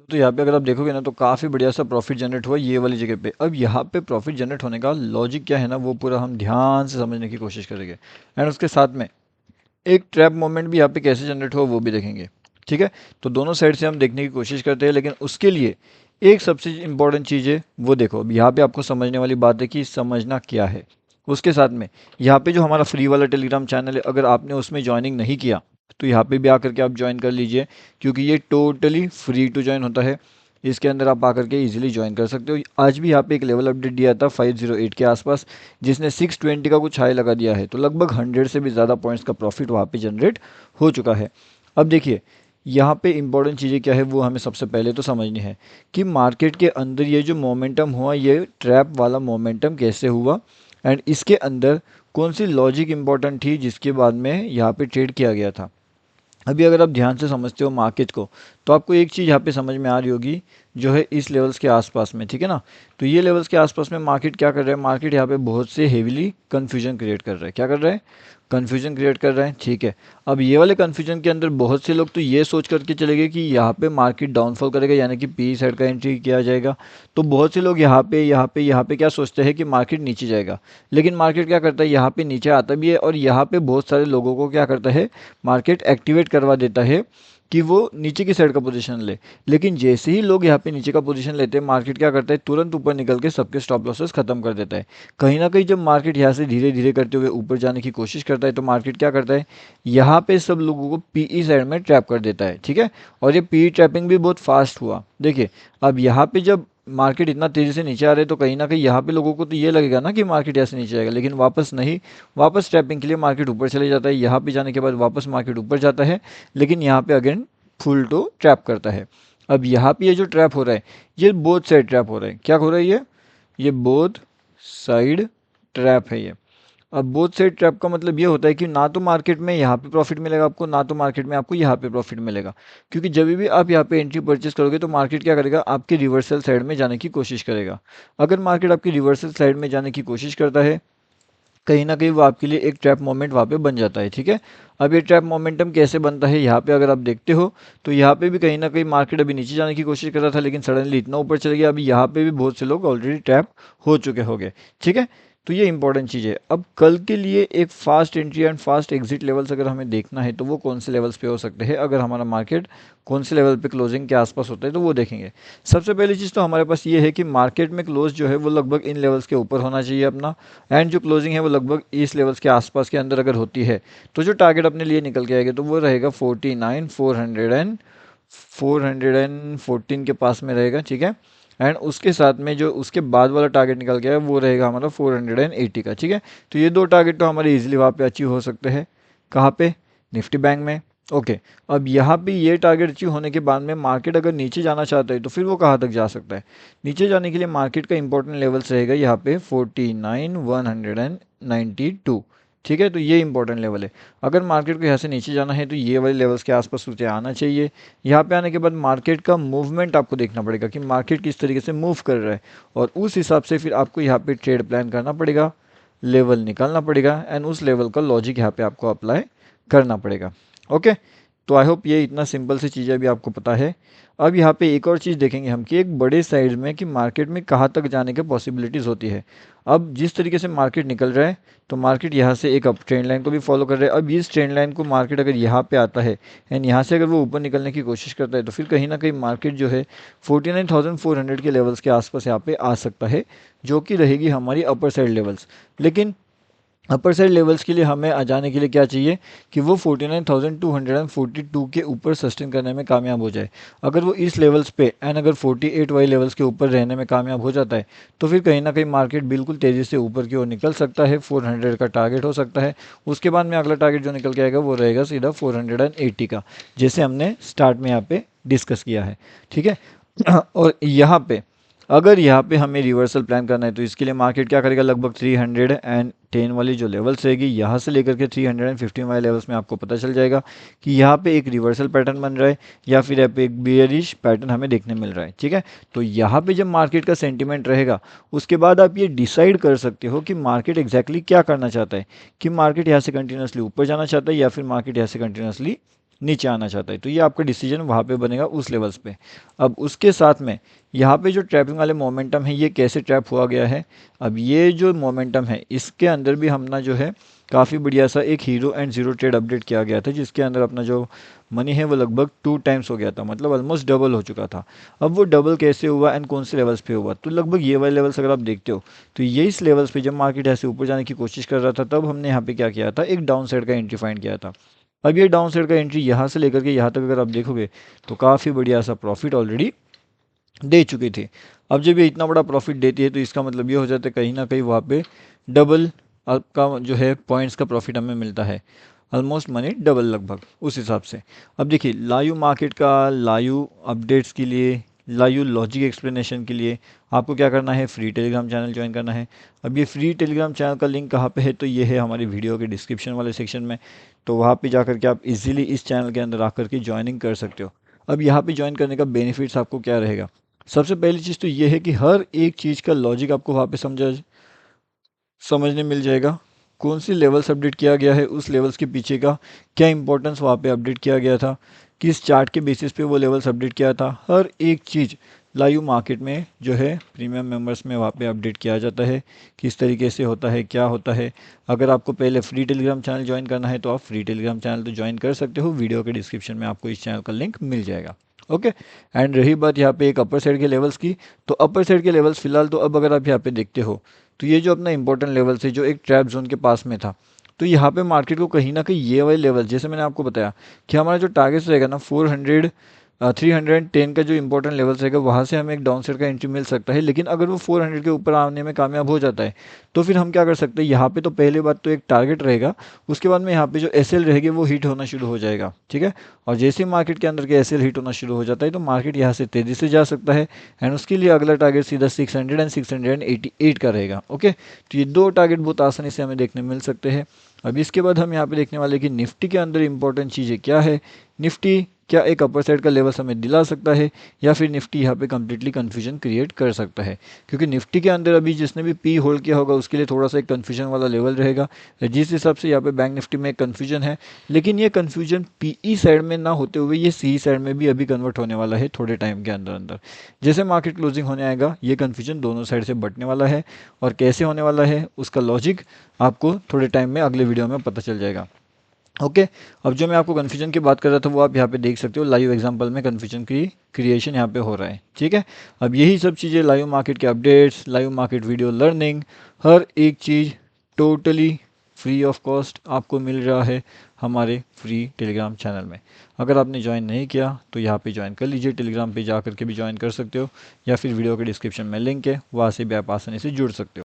तो यहाँ पे अगर आप देखोगे ना तो काफ़ी बढ़िया सा प्रॉफिट जनरेट हुआ ये वाली जगह पे। अब यहाँ पे प्रॉफिट जनरेट होने का लॉजिक क्या है ना, वो पूरा हम ध्यान से समझने की कोशिश करेंगे। एंड उसके साथ में एक ट्रैप मोमेंट भी यहाँ पे कैसे जनरेट हुआ वो भी देखेंगे। ठीक है, तो दोनों साइड से हम देखने की कोशिश करते हैं, लेकिन उसके लिए एक सबसे इंपॉर्टेंट चीज़ है वो देखो। अब यहाँ पे आपको समझने वाली बात है कि समझना क्या है। उसके साथ में यहाँ पे जो हमारा फ्री वाला टेलीग्राम चैनल है, अगर आपने उसमें ज्वाइनिंग नहीं किया तो यहाँ पे भी आकर के आप ज्वाइन कर लीजिए, क्योंकि ये टोटली फ्री टू ज्वाइन होता है। इसके अंदर आप आकर के इजीली ज्वाइन कर सकते हो। आज भी यहाँ पे एक लेवल अपडेट दिया था 508 के आसपास, जिसने 620 का कुछ हाई लगा दिया है, तो लगभग 100 से भी ज़्यादा पॉइंट्स का प्रॉफिट वहाँ पे जनरेट हो चुका है। अब देखिए यहाँ पे इंपॉर्टेंट चीज़ें क्या है वो हमें सबसे पहले तो समझनी है कि मार्केट के अंदर ये जो मोमेंटम हुआ, ये ट्रैप वाला मोमेंटम कैसे हुआ, एंड इसके अंदर कौन सी लॉजिक इंपॉर्टेंट थी जिसके बाद में यहाँ पे ट्रेड किया गया था। अभी अगर आप ध्यान से समझते हो मार्केट को, तो आपको एक चीज़ यहाँ पे समझ में आ रही होगी, जो है इस लेवल्स के आसपास में, ठीक है ना। तो ये लेवल्स के आसपास में मार्केट क्या कर रहा है, मार्केट यहाँ पे बहुत से हेवीली कन्फ्यूजन क्रिएट कर रहा है। क्या कर रहा है, कन्फ्यूजन क्रिएट कर रहा है। ठीक है, अब ये वाले कन्फ्यूजन के अंदर बहुत से लोग तो ये सोच करके चले गए कि यहाँ पे मार्केट डाउनफॉल करेगा, यानी कि पी साइड का एंट्री किया जाएगा। तो बहुत से लोग यहाँ पे क्या सोचते हैं कि मार्केट नीचे जाएगा, लेकिन मार्केट क्या करता है, यहाँ पे नीचे आता भी है, और यहाँ पे बहुत सारे लोगों को क्या करता है, मार्केट एक्टिवेट करवा देता है कि वो नीचे की साइड का पोजीशन ले। लेकिन जैसे ही लोग यहाँ पे नीचे का पोजीशन लेते हैं, मार्केट क्या करता है, तुरंत ऊपर निकल के सबके स्टॉप लॉसेस खत्म कर देता है। कहीं ना कहीं जब मार्केट यहाँ से धीरे धीरे करते हुए ऊपर जाने की कोशिश करता है, तो मार्केट क्या करता है, यहाँ पे सब लोगों को पीई साइड में ट्रैप कर देता है। ठीक है, और ये पीई ट्रैपिंग भी बहुत फास्ट हुआ। देखिए, अब यहाँ पे जब मार्केट इतना तेज़ी से नीचे आ रहे हैं, तो कहीं ना कहीं यहाँ पे लोगों को तो ये लगेगा ना कि मार्केट यहाँ से नीचे आएगा, लेकिन वापस नहीं, वापस ट्रैपिंग के लिए मार्केट ऊपर चले जाता है। यहाँ पे जाने के बाद वापस मार्केट ऊपर जाता है, लेकिन यहाँ पे अगेन फुल टू ट्रैप करता है। अब यहाँ पे ये जो ट्रैप हो रहा है, ये बोथ साइड ट्रैप हो रहा है। क्या हो रहा है, ये बोथ साइड ट्रैप है ये। अब बोथ साइड ट्रैप का मतलब ये होता है कि ना तो मार्केट में यहाँ पे प्रॉफिट मिलेगा आपको, ना तो मार्केट में आपको यहाँ पे प्रॉफिट मिलेगा। क्योंकि जब भी आप यहाँ पे एंट्री परचेस करोगे, तो मार्केट क्या करेगा, आपके रिवर्सल साइड में जाने की कोशिश करेगा। अगर मार्केट आपकी रिवर्सल साइड में जाने की कोशिश करता है, कहीं ना कहीं वो आपके लिए एक ट्रैप मोमेंट वहाँ पे बन जाता है। ठीक है, अब ये ट्रैप मोमेंटम कैसे बनता है, यहाँ पे अगर आप देखते हो, तो यहाँ पे भी कहीं ना कहीं मार्केट अभी नीचे जाने की कोशिश कर रहा था, लेकिन सडनली इतना ऊपर चले गया। अभी यहाँ पे भी बहुत से लोग ऑलरेडी ट्रैप हो चुके होंगे। ठीक है, तो ये इंपॉर्टेंट चीज़ है। अब कल के लिए एक fast entry and fast exit levels अगर हमें देखना है, तो वो कौन से लेवल्स पे हो सकते हैं, अगर हमारा मार्केट कौन से लेवल पे क्लोजिंग के आसपास होता है, तो वो देखेंगे। सबसे पहली चीज़ तो हमारे पास ये है कि मार्केट में क्लोज जो है वो लगभग इन लेवल्स के ऊपर होना चाहिए अपना, एंड जो क्लोजिंग है वो लगभग इस लेवल्स के आसपास के अंदर अगर होती है, तो जो टारगेट अपने लिए निकल के आएगा, तो वो रहेगा 414 के पास में रहेगा। ठीक है, एंड उसके साथ में जो उसके बाद वाला टारगेट निकल गया है, वो रहेगा हमारा 480 का। ठीक है, तो ये दो टारगेट तो हमारे इजीली वहाँ पे अचीव हो सकते हैं। कहाँ पे, निफ्टी बैंक में। ओके, अब यहाँ पे ये टारगेट अचीव होने के बाद में मार्केट अगर नीचे जाना चाहता है, तो फिर वो कहाँ तक जा सकता है। नीचे जाने के लिए मार्केट का इंपॉर्टेंट लेवल्स रहेगा यहाँ पे 49,192। ठीक है, तो ये इंपॉर्टेंट लेवल है। अगर मार्केट को यहाँ से नीचे जाना है, तो ये वाले लेवल्स के आसपास उसे आना चाहिए। यहाँ पे आने के बाद मार्केट का मूवमेंट आपको देखना पड़ेगा कि मार्केट किस तरीके से मूव कर रहा है, और उस हिसाब से फिर आपको यहाँ पे ट्रेड प्लान करना पड़ेगा, लेवल निकालना पड़ेगा, एंड उस लेवल का लॉजिक यहाँ पे आपको अप्लाई करना पड़ेगा। ओके, तो आई होप ये इतना सिंपल सी चीज़ें भी आपको पता है। अब यहाँ पे एक और चीज़ देखेंगे हम कि एक बड़े साइज में कि मार्केट में कहाँ तक जाने के पॉसिबिलिटीज़ होती है। अब जिस तरीके से मार्केट निकल रहा है, तो मार्केट यहाँ से एक अप ट्रेंड लाइन को भी फॉलो कर रहा है। अब इस ट्रेंड लाइन को मार्केट अगर यहाँ पे आता है, एंड यहाँ से अगर वो ऊपर निकलने की कोशिश करता है, तो फिर कहीं ना कहीं मार्केट जो है 49,400 के लेवल्स के आसपास यहाँ पे आ सकता है, जो कि रहेगी हमारी अपर साइड लेवल्स। लेकिन अपर साइड लेवल्स के लिए हमें आ जाने के लिए क्या चाहिए कि वो 49,242 के ऊपर सस्टेन करने में कामयाब हो जाए। अगर वो इस लेवल्स पे एंड अगर 48 वाई लेवल्स के ऊपर रहने में कामयाब हो जाता है, तो फिर कहीं ना कहीं मार्केट बिल्कुल तेज़ी से ऊपर की ओर निकल सकता है। 400 का टारगेट हो सकता है। उसके बाद में अगला टारगेट जो निकल के आएगा वो रहेगा सीधा 480 का, जैसे हमने स्टार्ट में यहाँ पे डिस्कस किया है। ठीक है, और यहाँ पे अगर यहाँ पे हमें रिवर्सल प्लान करना है, तो इसके लिए मार्केट क्या करेगा, लगभग 310 वाली जो लेवल्स रहेगी, यहाँ से लेकर के 315 वाले लेवल्स में आपको पता चल जाएगा कि यहाँ पे एक रिवर्सल पैटर्न बन रहा है, या फिर यहाँ पे एक बियरिश पैटर्न हमें देखने मिल रहा है। ठीक है, तो यहाँ पे जब मार्केट का सेंटीमेंट रहेगा, उसके बाद आप ये डिसाइड कर सकते हो कि मार्केट एग्जैक्टली क्या करना चाहता है, कि मार्केट यहाँ से कंटिन्यूसली ऊपर जाना चाहता है, या फिर मार्केट यहाँ से कंटिन्यूसली नीचे आना चाहता है। तो ये आपका डिसीजन वहाँ पे बनेगा उस लेवल्स पे। अब उसके साथ में यहाँ पे जो ट्रैपिंग वाले मोमेंटम है ये कैसे ट्रैप हुआ गया है। अब ये जो मोमेंटम है इसके अंदर भी हमने जो है काफ़ी बढ़िया सा एक hero and zero trade update किया गया था, जिसके अंदर अपना जो मनी है वो लगभग 2 टाइम्स हो गया था, मतलब ऑलमोस्ट डबल हो चुका था। अब वो डबल कैसे हुआ एंड कौन से लेवल्स पे हुआ, तो लगभग ये वाले लेवल्स अगर आप देखते हो तो ये इस लेवल्स पे जब मार्केट ऐसे ऊपर जाने की कोशिश कर रहा था तब हमने यहाँ पे क्या किया था, एक डाउन साइड का एंट्री फाइंड किया था। अब ये डाउन साइड का एंट्री यहाँ से लेकर के यहाँ तक अगर आप देखोगे तो काफ़ी बढ़िया सा प्रॉफिट ऑलरेडी दे चुकी थी। अब जब ये इतना बड़ा प्रॉफिट देती है तो इसका मतलब ये हो जाता है कहीं ना कहीं वहाँ पे डबल आपका जो है पॉइंट्स का प्रॉफिट हमें मिलता है, ऑलमोस्ट मनी डबल लगभग उस हिसाब से। अब देखिए लाइव मार्केट का लाइव अपडेट्स के लिए, लाइव लॉजिक एक्सप्लेनेशन के लिए आपको क्या करना है, फ्री टेलीग्राम चैनल ज्वाइन करना है। अब ये फ्री टेलीग्राम चैनल का लिंक कहाँ पे है, तो ये है हमारी वीडियो के डिस्क्रिप्शन वाले सेक्शन में। तो वहाँ पे जाकर के आप इजीली इस चैनल के अंदर आकर के ज्वाइनिंग कर सकते हो। अब यहाँ पे ज्वाइन करने का बेनिफिट्स आपको क्या रहेगा, सबसे पहली चीज़ तो ये है कि हर एक चीज़ का लॉजिक आपको वहाँ पे समझने मिल जाएगा। कौन सी लेवल्स अपडेट किया गया है, उस लेवल्स के पीछे का क्या इंपॉर्टेंस वहाँ पे अपडेट किया गया था, किस चार्ट के बेसिस पे वो लेवल्स अपडेट किया था, हर एक चीज़ लाइव मार्केट में जो है प्रीमियम मेंबर्स में वहाँ पे अपडेट किया जाता है, किस तरीके से होता है, क्या होता है। अगर आपको पहले फ्री टेलीग्राम चैनल ज्वाइन करना है तो आप फ्री टेलीग्राम चैनल तो ज्वाइन कर सकते हो, वीडियो के डिस्क्रिप्शन में आपको इस चैनल का लिंक मिल जाएगा। ओके। एंड रही बात यहाँ पे एक अपर साइड के लेवल्स की, तो अपर साइड के लेवल्स फिलहाल तो अब अगर आप यहाँ पे देखते हो तो ये जो अपना इंपॉर्टेंट लेवल है जो एक ट्रैप जोन के पास में था, तो यहाँ पे मार्केट को कहीं ना कहीं ये वाले लेवल, जैसे मैंने आपको बताया कि हमारा जो टारगेट रहेगा ना 310 का जो इंपॉर्टेंट लेवल रहेगा वहाँ से हमें एक डाउन साइड का एंट्री मिल सकता है। लेकिन अगर वो 400 के ऊपर आने में कामयाब हो जाता है तो फिर हम क्या कर सकते हैं, यहाँ पे तो पहले बात तो एक टारगेट रहेगा, उसके बाद में यहाँ पे जो एसएल रहेगी वो हिट होना शुरू हो जाएगा। ठीक है। और जैसे ही मार्केट के अंदर के एसएल हिट होना शुरू हो जाता है तो मार्केट यहाँ से तेज़ी से जा सकता है एंड उसके लिए अगला टारगेट सीधा 600 एंड 688 का रहेगा। ओके। तो ये दो टारगेट बहुत आसानी से हमें देखने मिल सकते हैं। अब इसके बाद हम यहाँ पे देखने वाले कि निफ्टी के अंदर इंपॉर्टेंट चीज़ें क्या है, निफ्टी क्या एक अपर साइड का लेवल हमें दिला सकता है या फिर निफ्टी यहाँ पे कम्प्लीटली कन्फ्यूजन क्रिएट कर सकता है। क्योंकि निफ्टी के अंदर अभी जिसने भी पी होल्ड किया होगा उसके लिए थोड़ा सा एक कन्फ्यूजन वाला लेवल रहेगा, जिस हिसाब से यहाँ पे बैंक निफ्टी में एक कन्फ्यूजन है। लेकिन ये कन्फ्यूजन पीई साइड में ना होते हुए ये सी साइड में भी अभी कन्वर्ट होने वाला है थोड़े टाइम के अंदर अंदर। जैसे मार्केट क्लोजिंग होने आएगा ये कन्फ्यूजन दोनों साइड से बटने वाला है, और कैसे होने वाला है उसका लॉजिक आपको थोड़े टाइम में अगले वीडियो में पता चल जाएगा। ओके। अब जो मैं आपको कन्फ्यूजन की बात कर रहा था वो आप यहाँ पे देख सकते हो, लाइव एग्जांपल में कन्फ्यूजन की क्रिएशन यहाँ पे हो रहा है। ठीक है। अब यही सब चीज़ें लाइव मार्केट के updates, live market video learning, हर एक चीज़ टोटली फ्री ऑफ कॉस्ट आपको मिल रहा है हमारे फ्री टेलीग्राम चैनल में। अगर आपने ज्वाइन नहीं किया तो यहाँ पे ज्वाइन कर लीजिए, टेलीग्राम पे जा करके भी ज्वाइन कर सकते हो या फिर वीडियो के डिस्क्रिप्शन में लिंक है वहाँ से भी आप आसानी से जुड़ सकते हो।